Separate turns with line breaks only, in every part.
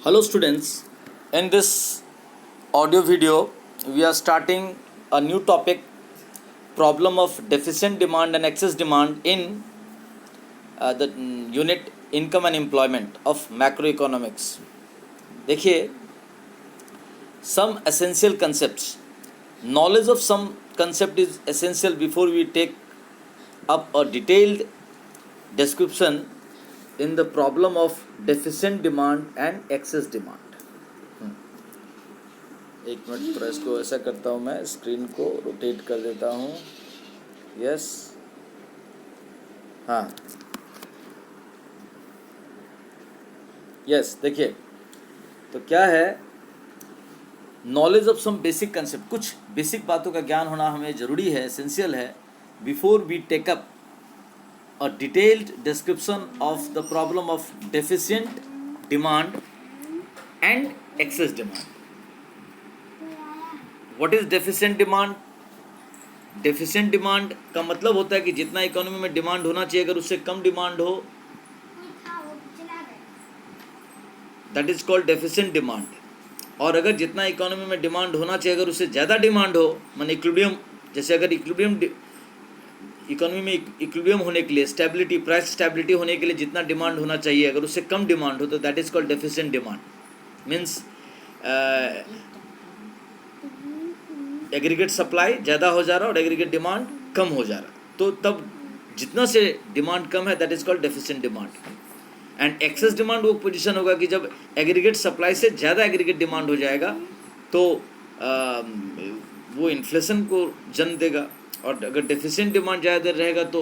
Hello students, in this audio video we are starting a new topic, problem of deficient demand and excess demand in the unit income and employment of macroeconomics. देखिए, some essential concepts, knowledge of some concept is essential before we take up a detailed description in the problem of deficient demand and excess demand. एक minute, थोड़ा इसको ऐसा करता हूँ, मैं screen को rotate कर देता हूँ. यस, हाँ, यस. देखिए, तो क्या है, knowledge of some basic concept, कुछ बेसिक बातों का ज्ञान होना हमें ज़रूरी है, एसेंशियल है, before we take up a detailed description of the problem of deficient demand and excess demand. What is deficient demand? Deficient demand का मतलब होता है कि जितना इकोनॉमी में डिमांड होना चाहिए, अगर उससे कम डिमांड हो, that is called deficient demand. और अगर जितना इकोनॉमी में डिमांड होना चाहिए, अगर उससे ज़्यादा डिमांड हो, माने इक्विलिब्रियम, जैसे अगर इकोनॉमी में इक्विलिब्रियम होने के लिए, स्टेबिलिटी, प्राइस स्टेबिलिटी होने के लिए जितना डिमांड होना चाहिए, अगर उससे कम डिमांड हो, तो that is called deficient demand. Means aggregate supply ज़्यादा हो जा रहा है और एग्रीगेट डिमांड कम हो जा रहा है, तो तब जितना से डिमांड कम है, that is called deficient demand. And excess demand वो पोजीशन होगा कि जब एग्रीगेट सप्लाई से ज़्यादा एग्रीगेट डिमांड हो जाएगा, तो वो इन्फ्लेशन को जन्म देगा, और अगर डेफिशिएंट डिमांड ज़्यादा रहेगा तो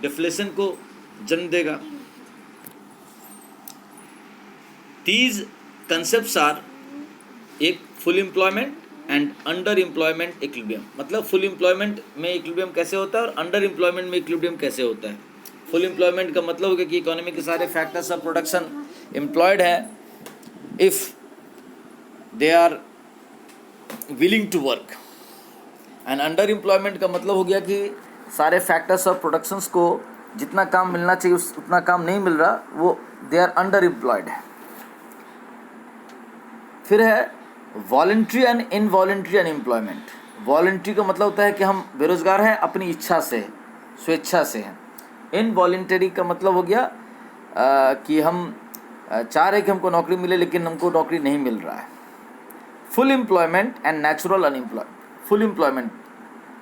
डिफ्लेशन को जन्म देगा. दीज कंसेप्ट्स आर, एक full employment and under employment equilibrium. मतलब फुल एम्प्लॉयमेंट में इक्विलिब्रियम कैसे होता है और अंडर एम्प्लॉयमेंट में इक्विलिब्रियम कैसे होता है. फुल एम्प्लॉयमेंट का मतलब हो गया कि इकोनॉमी के सारे फैक्टर्स ऑफ प्रोडक्शन एम्प्लॉयड है, if they are willing to work. And under employment का मतलब हो गया कि सारे फैक्टर्स ऑफ प्रोडक्शंस को जितना काम मिलना चाहिए उतना काम नहीं मिल रहा, वो दे आर अंडर एम्प्लॉयड है. फिर है voluntary and involuntary unemployment. Voluntary का मतलब होता है कि हम बेरोजगार हैं, अपनी इच्छा से, स्वेच्छा से हैं. इनवॉलंटरी का मतलब हो गया कि हम चाह रहे कि हमको नौकरी मिले, लेकिन हमको नौकरी नहीं मिल रहा है. Full employment and natural unemploy, full employment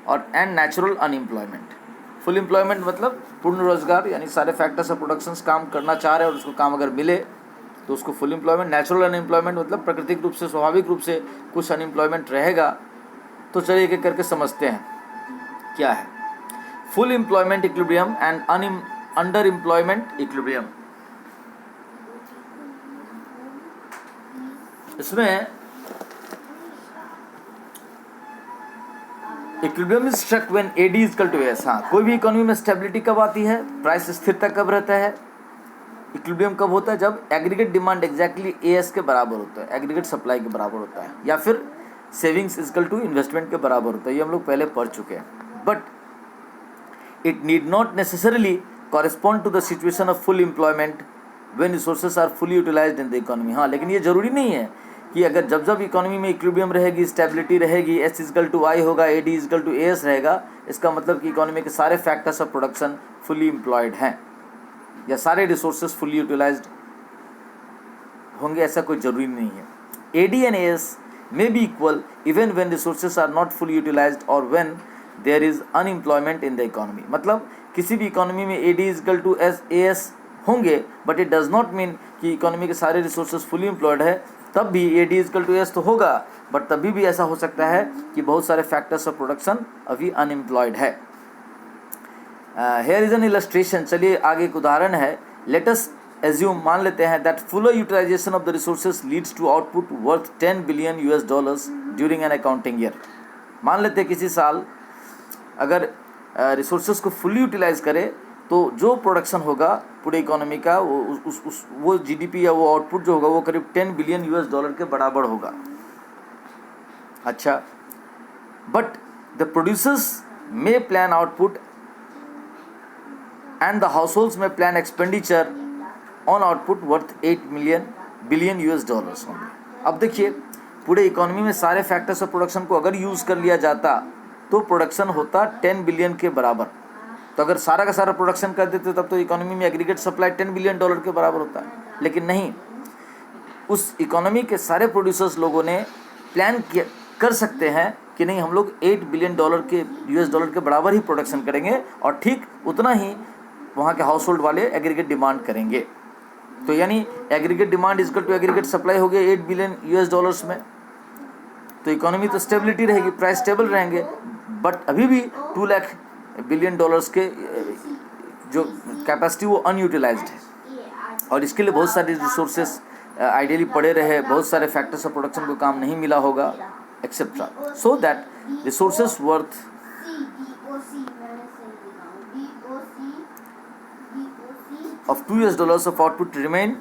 और and natural unemployment. Full employment मतलब पूर्ण रोजगार, यानी सारे फैक्टर्स ऑफ प्रोडक्शंस काम करना चाह रहे हैं और उसको काम अगर मिले तो उसको फुल एम्प्लॉयमेंट. नेचुरल अनएम्प्लॉयमेंट मतलब प्राकृतिक रूप से, स्वाभाविक रूप से कुछ अनएम्प्लॉयमेंट रहेगा. तो चलिए एक एक करके समझते हैं क्या है full employment equilibrium and under employment equilibrium. इसमें equilibrium is struck when AD is equal to S. हाँ, कोई भी इकोनॉमी में स्टेबिलिटी कब आती है, प्राइस स्थिरता कब रहता है, इक्विलिब्रियम कब होता है, जब एग्रीगेट डिमांड एग्जैक्टली एएस के बराबर होता है, एग्रीगेट सप्लाई के बराबर होता है, या फिर सेविंग्स इक्वल टू इन्वेस्टमेंट के बराबर होता है. ये हम लोग पहले पढ़ चुके हैं. But it need not necessarily correspond to the situation of full employment when resources are fully utilised in the economy. हाँ, लेकिन ये जरूरी नहीं है कि अगर जब जब इकोनॉमी में इक्विलिब्रियम रहेगी, स्टेबिलिटी रहेगी, एस इक्वल टू आई होगा, A D equal to S रहेगा, इसका मतलब कि इकोनॉमी के सारे factors of production fully employed हैं या सारे रिसोर्सेज फुली यूटिलाइज्ड होंगे, ऐसा कोई ज़रूरी नहीं है. A D and S may be equal even when resources are not fully utilized or when there is unemployment in the economy. मतलब किसी भी इकोनॉमी में AD is equal to AS होंगे, but it does not mean कि economy के सारे resources fully employed है. तब भी AD is equal to AS तो होगा, बट तभी भी ऐसा हो सकता है कि बहुत सारे फैक्टर्स ऑफ प्रोडक्शन अभी अनएम्प्लॉयड है. Here is an illustration. चलिए आगे एक उदाहरण है. लेट अस एज्यूम, मान लेते हैं, that fuller utilisation of the resources leads to output worth $10 billion during an accounting year. मान लेते हैं किसी साल अगर रिसोर्सेज को फुली यूटिलाइज करे तो जो प्रोडक्शन होगा पूरे इकोनॉमी का, वो जीडीपी या वो आउटपुट जो होगा वो करीब $10 बिलियन के बराबर होगा. अच्छा, but the producers may plan output and the households may plan expenditure on output worth $8 million billion US dollars होंगे। अब देखिए पूरे इकोनॉमी में सारे फैक्टर्स ऑफ प्रोडक्शन को अगर यूज़ कर लिया जाता तो प्रोडक्शन होता 10 बिलियन के बराबर। तो अगर सारा का सारा प्रोडक्शन कर देते तब तो इकोनॉमी में एग्रीगेट सप्लाई 10 बिलियन डॉलर के बराबर होता है, लेकिन नहीं। उस इकोनॉमी के सारे प्रोड्यूसर्स लोगों ने प्लान किया कर सकते हैं कि नहीं हम लोग 8 बिलियन डॉलर के यूएस डॉलर के बराबर ही प्रोडक्शन करेंगे और ठीक उतना ही वहाँ के हाउस होल्ड वाले एग्रीगेट डिमांड करेंगे। तो यानी aggregate demand equal to aggregate supply हो गया 8 बिलियन यूएस डॉलर्स में। तो इकोनॉमी तो स्टेबिलिटी रहेगी, प्राइस स्टेबल रहेंगे, बट अभी भी 2 लाख बिलियन डॉलर्स के जो कैपेसिटी वो अनयूटिलाइज्ड है और इसके लिए बहुत सारे रिसोर्सेस आइडियली पड़े रहे, बहुत सारे फैक्टर्स ऑफ प्रोडक्शन को काम नहीं मिला होगा etcetera, so that resources worth of $2 of output remain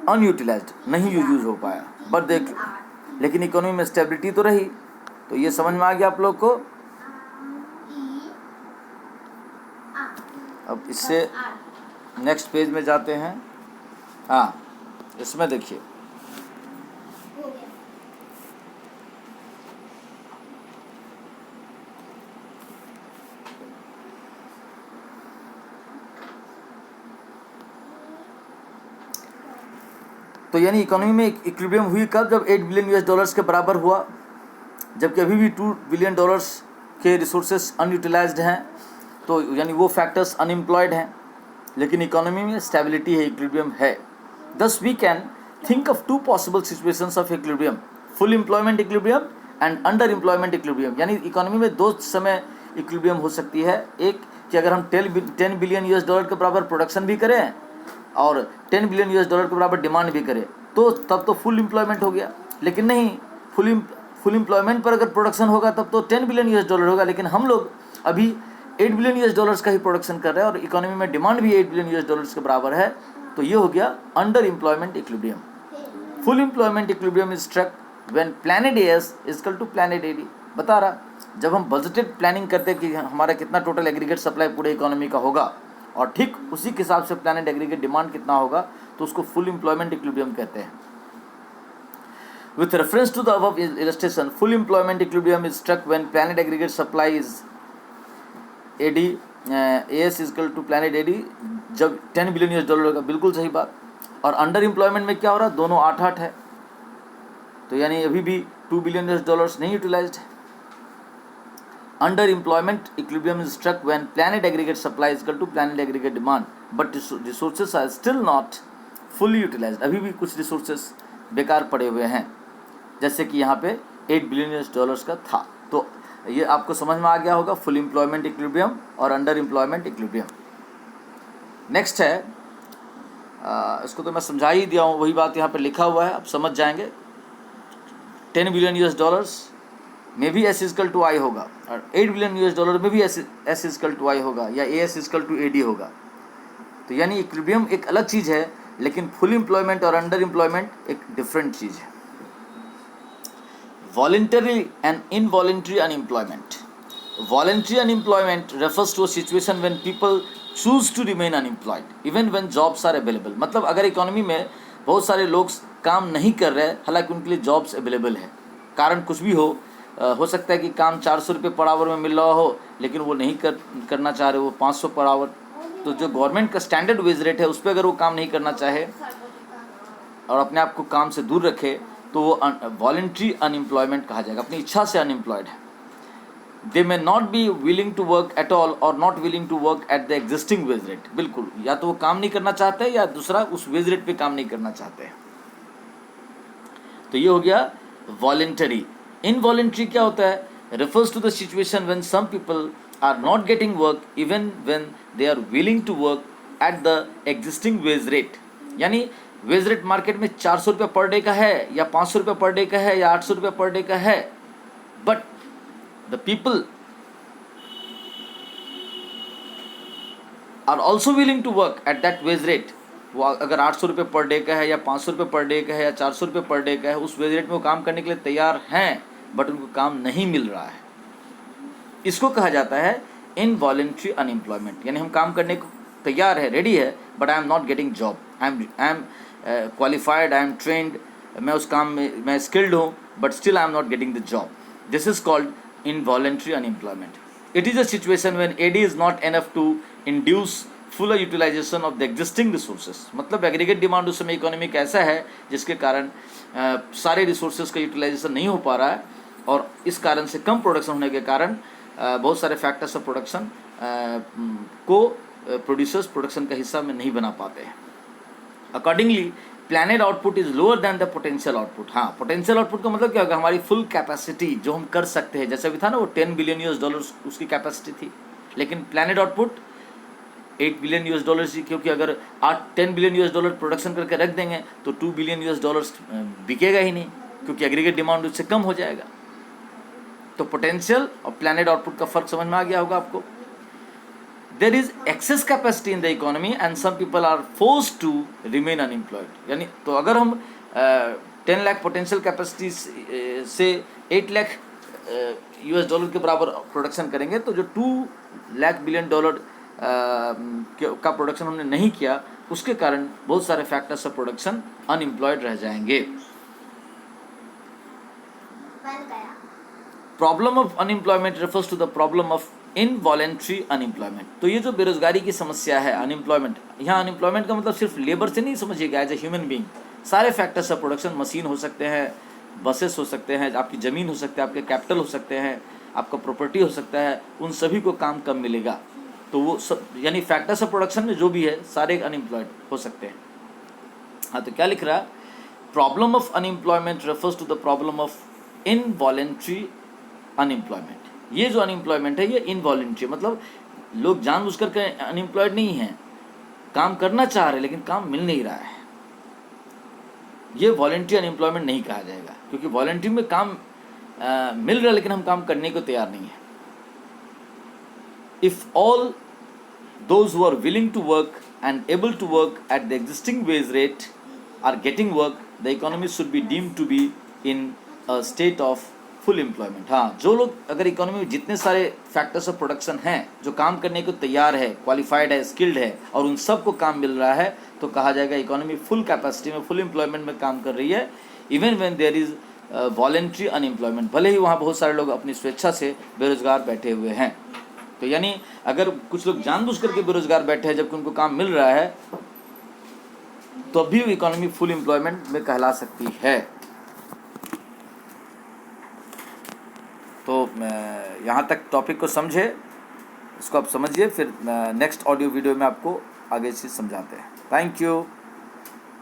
unutilized, नहीं यूज हो पाया। बट देख लेकिन इकोनॉमी में स्टेबिलिटी तो रही। तो ये समझ में आ गया आप लोग को। अब इससे नेक्स्ट पेज में जाते हैं। हाँ, इसमें देखिए तो यानी इकोनॉमी में इक्विलिब्रियम हुई कब, जब 8 बिलियन यूएस डॉलर्स के बराबर हुआ, जबकि अभी भी 2 बिलियन डॉलर्स के रिसोर्सेस अनयूटिलाइज्ड हैं। तो यानी वो फैक्टर्स अनएम्प्लॉयड हैं, लेकिन इकोनॉमी में स्टेबिलिटी है, इक्विलिब्रियम है। Thus we can think of 2 possible situations of equilibrium, full employment equilibrium and under employment equilibrium. यानी इकोनॉमी में 2 समय इक्विलिब्रियम हो सकती है। एक कि अगर हम 10 बिलियन यूएस डॉलर के बराबर प्रोडक्शन भी करें और 10 बिलियन यूएस डॉलर के बराबर डिमांड भी करे तो तब तो फुल एम्प्लॉयमेंट हो गया। लेकिन नहीं, फुल एम्प्लॉयमेंट पर अगर प्रोडक्शन होगा तब तो 10 बिलियन यूएस डॉलर होगा, लेकिन हम लोग अभी 8 बिलियन यूएस डॉलर्स का ही प्रोडक्शन कर रहे हैं और इकोनॉमी में डिमांड भी 8 बिलियन यूएस डॉलर्स के बराबर है। तो ये हो गया under employment equilibrium. Full employment equilibrium is struck when planned AS is equal to planned AD. बता रहा, जब हम बजटेड प्लानिंग करते हैं कि हमारा कितना टोटल एग्रीगेट सप्लाई पूरे इकोनॉमी का होगा और ठीक उसी के हिसाब से प्लैनेट एग्रीगेट डिमांड कितना होगा, तो उसको फुल एम्प्लॉयमेंट इक्विलिब्रियम कहते हैं। With reference to the above illustration, full employment equilibrium is struck when planned aggregate supply is AD AS is equal to planned AD, जब 10 बिलियन यूएस डॉलर होगा। बिल्कुल सही बात। और अंडर एम्प्लॉयमेंट में क्या हो रहा है, दोनों 8-8 है, तो यानी अभी भी 2 बिलियन यूएस डॉलर्स नहीं यूटिलाइज्ड है। Under employment equilibrium is struck when planet aggregate supply is equal to planet aggregate demand, but resources are still not fully utilized. अभी भी कुछ resources बेकार पड़े हुए हैं, जैसे कि यहाँ पे 8 बिलियन यूएस डॉलर्स का था। तो ये आपको समझ में आ गया होगा, फुल एम्प्लॉयमेंट इक्विलिब्रियम और अंडर एम्प्लॉयमेंट इक्विलिब्रियम। नेक्स्ट है, इसको तो मैं समझा ही दिया हूँ, वही बात यहाँ पे लिखा हुआ है, आप समझ जाएंगे। 10 बिलियन यूएस डॉलर्स में भी एस इजकल टू आई होगा और 8 बिलियन यूएस डॉलर में भी एस इजकल टू आई होगा या A S is equal to A D होगा। तो यानी इक्विलिब्रियम एक अलग चीज़ है, लेकिन फुल एम्प्लॉयमेंट और अंडर एम्प्लॉयमेंट एक डिफरेंट चीज़ है। Voluntary and involuntary unemployment. Voluntary unemployment refers to a situation when people choose to remain unemployed even when jobs are available. मतलब अगर इकोनॉमी में बहुत सारे लोग काम नहीं कर रहे, हालांकि उनके लिए जॉब्स अवेलेबल है, कारण कुछ भी हो सकता है कि काम 400 रुपये पर आवर में मिल रहा हो, लेकिन वो नहीं करना चाह रहे, वो 500 पर आवर। तो जो गवर्नमेंट का स्टैंडर्ड वेज रेट है उस पर अगर वो काम नहीं करना चाहे और अपने आप को काम से दूर रखे, तो वो वॉलंटरी अनएम्प्लॉयमेंट कहा जाएगा, अपनी इच्छा से अनएम्प्लॉयड है। They may not be willing to work at all और not willing to work at the existing wage rate. बिल्कुल, या तो वो काम नहीं करना चाहते हैं या दूसरा उस वेज रेट पे काम नहीं करना चाहते हैं। तो ये हो गया वॉलंटरी। इनवॉलंटरी क्या होता है, refers to the situation when some people are not getting work even when they are willing to work at the existing wage rate। यानी वेज रेट मार्केट में 400 रुपये पर डे का है या 500 रुपये पर डे का है या 800 रुपये पर डे का है, but the people are also willing to work at that wage rate. वो अगर 800 रुपये पर डे का है या 500 रुपये पर डे का है या 400 रुपये पर डे का है, उस वेज रेट में वो काम करने के लिए तैयार हैं, बट उनको काम नहीं मिल रहा है। इसको कहा जाता है इनवॉलंटरी अनएम्प्लॉयमेंट। यानी हम काम करने को तैयार है, रेडी है, but I am not getting job, I am qualified, I am trained, मैं उस काम में मैं स्किल्ड हूँ, but still I am not getting the job. This is called involuntary unemployment. It is a situation when AD is not enough to induce full utilisation of the existing resources. मतलब aggregate demand उस समय economy का ऐसा है जिसके कारण सारे resources का यूटिलाइजेशन नहीं हो पा रहा है, और इस कारण से कम प्रोडक्शन होने के कारण बहुत सारे फैक्टर्स ऑफ प्रोडक्शन को प्रोड्यूसर्स प्रोडक्शन का हिस्सा में नहीं बना पाते हैं. Accordingly planned output is lower than the potential output. हाँ, पोटेंशियल आउटपुट का मतलब क्या होगा, हमारी फुल कैपेसिटी जो हम कर सकते हैं. जैसे भी था ना, वो $10 बिलियन उसकी कैपेसिटी थी, लेकिन प्लानिड आउटपुट $8 बिलियन थी, क्योंकि अगर $10 बिलियन प्रोडक्शन करके रख देंगे तो $2 बिलियन बिकेगा ही नहीं, क्योंकि एग्रीगेट डिमांड उससे कम हो जाएगा. तो पोटेंशियल और प्लानिड आउटपुट का फर्क समझ में आ गया होगा आपको. There is excess capacity in the economy and some people are forced to remain unemployed. यानी तो अगर हम 10 लाख पोटेंशियल कैपेसिटी से 8 लाख $US के बराबर प्रोडक्शन करेंगे, तो जो $2 लाख बिलियन का प्रोडक्शन हमने नहीं किया, उसके कारण बहुत सारे फैक्टर्स ऑफ प्रोडक्शन अनएम्प्लॉयड रह जाएंगे. Problem of unemployment refers to the problem of involuntary unemployment. तो ये जो बेरोजगारी की समस्या है, अनएम्प्लॉयमेंट, यहाँ अनएम्प्लॉयमेंट का मतलब सिर्फ लेबर से नहीं समझिएगा, एज ए ह्यूमन बीइंग. सारे फैक्टर्स ऑफ प्रोडक्शन, मशीन हो सकते हैं, बसेस हो सकते हैं, आपकी ज़मीन हो सकता है, आपके कैपिटल हो सकते हैं, आपका प्रॉपर्टी हो सकता है, उन सभी को काम कब मिलेगा. तो वो सब यानी फैक्टर्स ऑफ प्रोडक्शन में जो भी है सारे अनएम्प्लॉयड हो सकते हैं. हाँ, तो क्या लिख रहा है, problem of unemployment refers to the problem of involuntary unemployment. ये जो अनएम्प्लॉयमेंट है ये इनवॉलेंट्री, मतलब लोग जानबूझकर के अनएम्प्लॉयड नहीं हैं, काम करना चाह रहे लेकिन काम मिल नहीं रहा है. ये वॉलेंट्री अनएम्प्लॉयमेंट नहीं कहा जाएगा, क्योंकि वॉलेंट्री में काम मिल रहा है लेकिन हम काम करने को तैयार नहीं है. If all those who are willing to work and able to work at the existing wage rate are getting work, the economy should be deemed to be in a state of full employment. हाँ, जो लोग अगर economy में जितने सारे factors of production हैं, जो काम करने को तैयार है, क्वालिफाइड है, स्किल्ड है, और उन सबको काम मिल रहा है, तो कहा जाएगा इकोनॉमी फुल कैपेसिटी में, फुल एम्प्लॉयमेंट में काम कर रही है. Even when there is voluntary unemployment, भले ही वहाँ बहुत सारे लोग अपनी स्वेच्छा से बेरोजगार बैठे हुए हैं. तो यानी अगर कुछ लोग जानबूझ करके बेरोजगार बैठे हैं जबकि उनको काम मिल रहा है, तो अभी इकोनॉमी फुल एम्प्लॉयमेंट में कहला सकती है. तो यहाँ तक टॉपिक को समझे, इसको आप समझिए, फिर नेक्स्ट ऑडियो वीडियो में आपको आगे से समझाते हैं. Thank you.